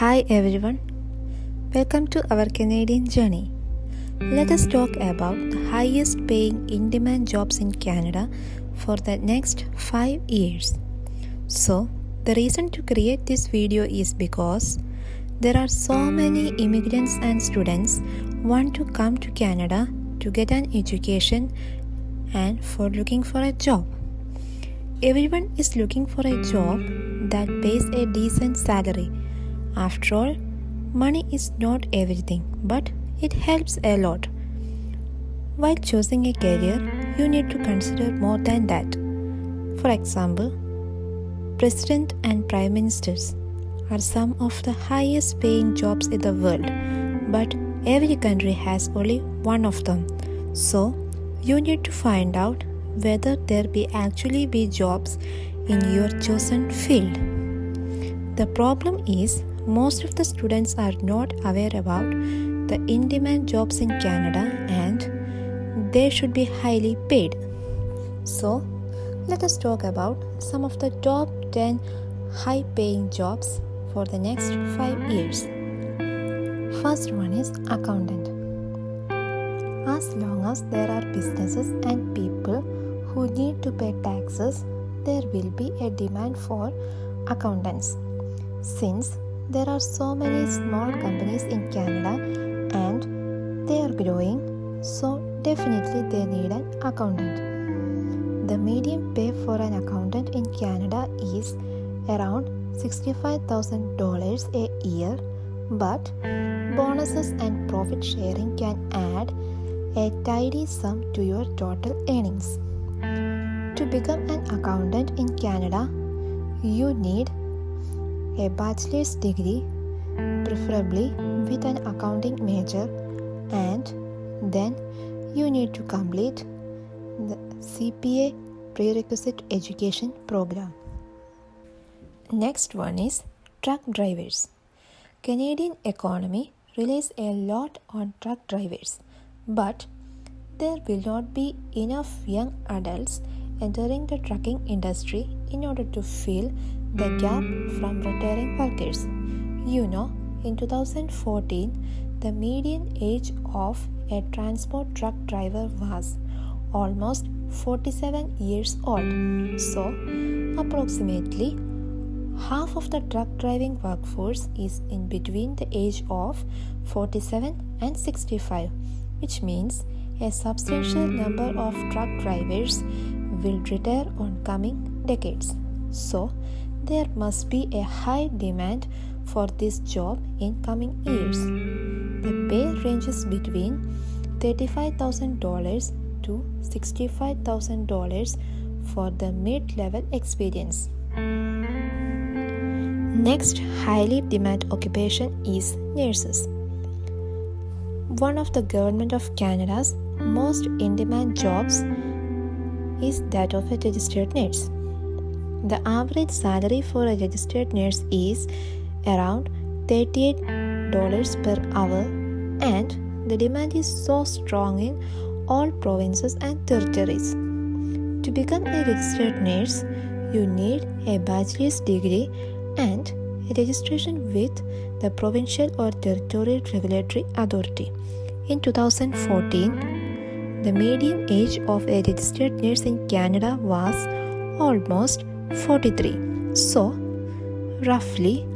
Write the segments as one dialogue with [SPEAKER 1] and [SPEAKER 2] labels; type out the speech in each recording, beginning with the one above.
[SPEAKER 1] Hi everyone, welcome to our Canadian journey. Let us talk about the highest paying in demand jobs in Canada for the next 5 years. So, the reason to create this video is because there are so many immigrants and students want to come to Canada to get an education and for looking for a job. Everyone is looking for a job that pays a decent salary. After all, money is not everything, but it helps a lot. While choosing a career, you need to consider more than that. For example, President and Prime Ministers are some of the highest paying jobs in the world, but every country has only one of them. So, you need to find out whether there actually be jobs in your chosen field. The problem is, most of the students are not aware about the in-demand jobs in Canada and they should be highly paid. So, let us talk about some of the top 10 high-paying jobs for the next 5 years. First one is accountant. As long as there are businesses and people who need to pay taxes, there will be a demand for accountants. Since there are so many small companies in Canada and they are growing, so definitely they need an accountant. The median pay for an accountant in Canada is around $65,000 a year, but bonuses and profit sharing can add a tidy sum to your total earnings. To become an accountant in Canada, you need a bachelor's degree, preferably with an accounting major, and then you need to complete the CPA prerequisite education program. Next one is truck drivers. Canadian economy relies a lot on truck drivers, but there will not be enough young adults entering the trucking industry in order to fill the gap from retiring workers. You know, in 2014, the median age of a transport truck driver was almost 47 years old. So, approximately half of the truck driving workforce is in between the age of 47 and 65, which means a substantial number of truck drivers will retire on coming decades. So, there must be a high demand for this job in coming years. The pay ranges between $35,000 to $65,000 for the mid-level experience. Next highly demanded occupation is nurses. One of the Government of Canada's most in-demand jobs is that of a registered nurse. The average salary for a registered nurse is around $38 per hour, and the demand is so strong in all provinces and territories. To become a registered nurse, you need a bachelor's degree and a registration with the provincial or territorial regulatory authority. In 2014, the median age of a registered nurse in Canada was almost 43. So, roughly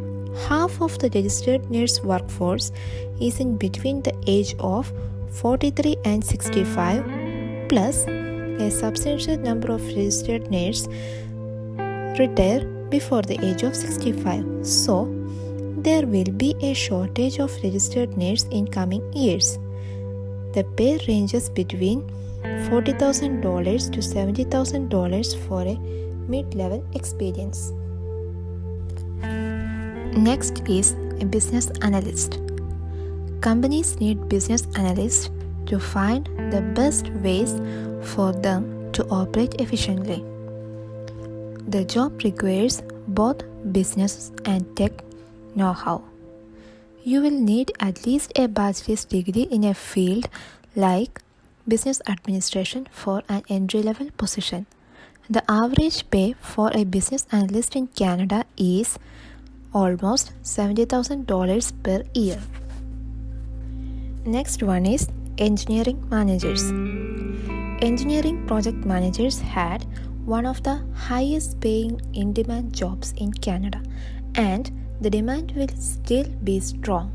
[SPEAKER 1] half of the registered nurse workforce is in between the age of 43 and 65, plus a substantial number of registered nurses retire before the age of 65. So, there will be a shortage of registered nurses in coming years. The pay ranges between $40,000 to $70,000 for a mid-level experience. Next is a business analyst. Companies need business analysts to find the best ways for them to operate efficiently. The job requires both business and tech know-how. You will need at least a bachelor's degree in a field like business administration for an entry-level position. The average pay for a business analyst in Canada is almost $70,000 per year. Next one is engineering managers. Engineering project managers had one of the highest paying in-demand jobs in Canada, and the demand will still be strong.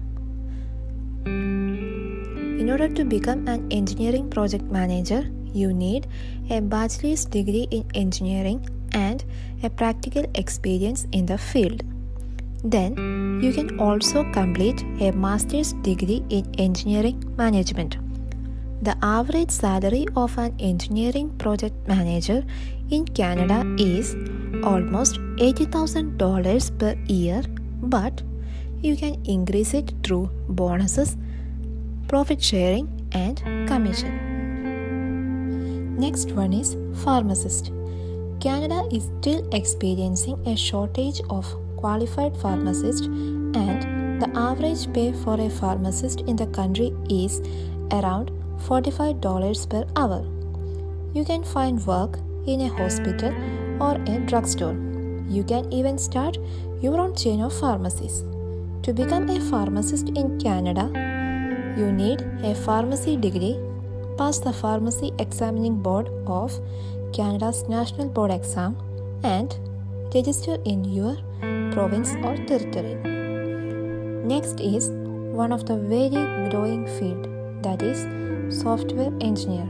[SPEAKER 1] In order to become an engineering project manager, you need a bachelor's degree in engineering and a practical experience in the field. Then, you can also complete a master's degree in engineering management. The average salary of an engineering project manager in Canada is almost $80,000 per year, but you can increase it through bonuses, profit sharing, and commission. Next one is pharmacist. Canada is still experiencing a shortage of qualified pharmacists, and the average pay for a pharmacist in the country is around $45 per hour. You can find work in a hospital or a drugstore. You can even start your own chain of pharmacies. To become a pharmacist in Canada, you need a pharmacy degree, pass the Pharmacy Examining Board of Canada's National Board exam, and register in your province or territory. Next is one of the very growing field, that is software engineer.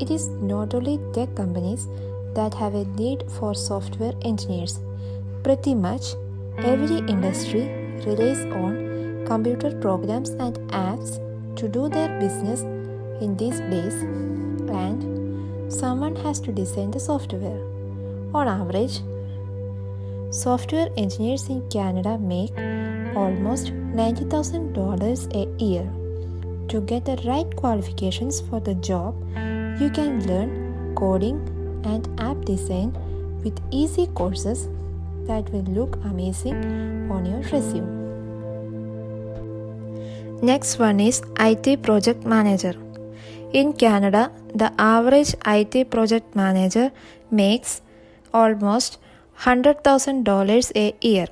[SPEAKER 1] It is not only tech companies that have a need for software engineers. Pretty much every industry relies on computer programs and apps to do their business in these days, and someone has to design the software. On average, software engineers in Canada make almost $90,000 a year. To get the right qualifications for the job, you can learn coding and app design with easy courses that will look amazing on your resume. Next one is IT project manager. In Canada, the average IT project manager makes almost $100,000 a year.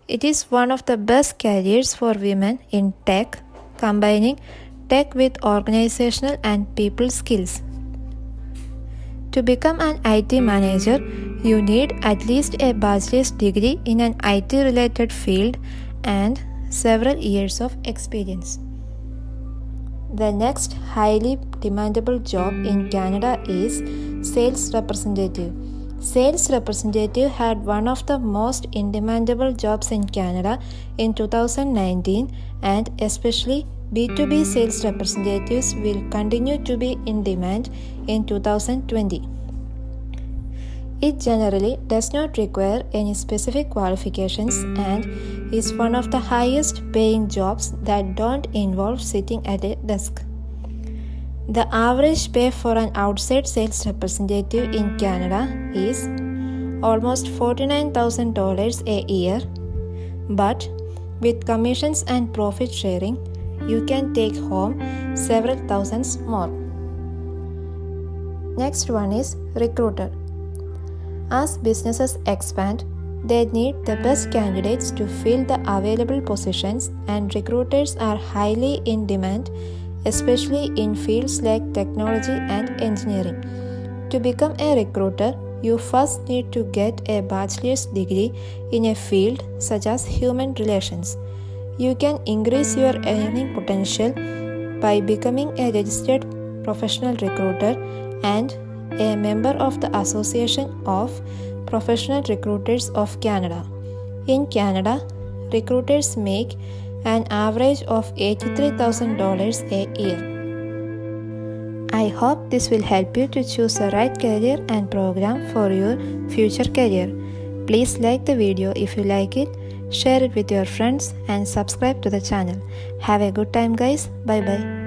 [SPEAKER 1] It is one of the best careers for women in tech, combining tech with organizational and people skills. To become an IT manager, you need at least a bachelor's degree in an IT related field and several years of experience. The next highly demandable job in Canada is sales representative. Sales representative had one of the most in-demandable jobs in Canada in 2019, and especially B2B sales representatives will continue to be in demand in 2020. It generally does not require any specific qualifications and is one of the highest paying jobs that don't involve sitting at a desk. The average pay for an outside sales representative in Canada is almost $49,000 a year, but with commissions and profit sharing, you can take home several thousands more. Next one is recruiter. As businesses expand, they need the best candidates to fill the available positions, and recruiters are highly in demand, especially in fields like technology and engineering. To become a recruiter, you first need to get a bachelor's degree in a field such as human relations. You can increase your earning potential by becoming a registered professional recruiter and a member of the Association of Professional Recruiters of Canada. In Canada, recruiters make an average of $83,000 a year. I hope this will help you to choose the right career and program for your future career. Please like the video if you like it, share it with your friends, and subscribe to the channel. Have a good time, guys. Bye bye.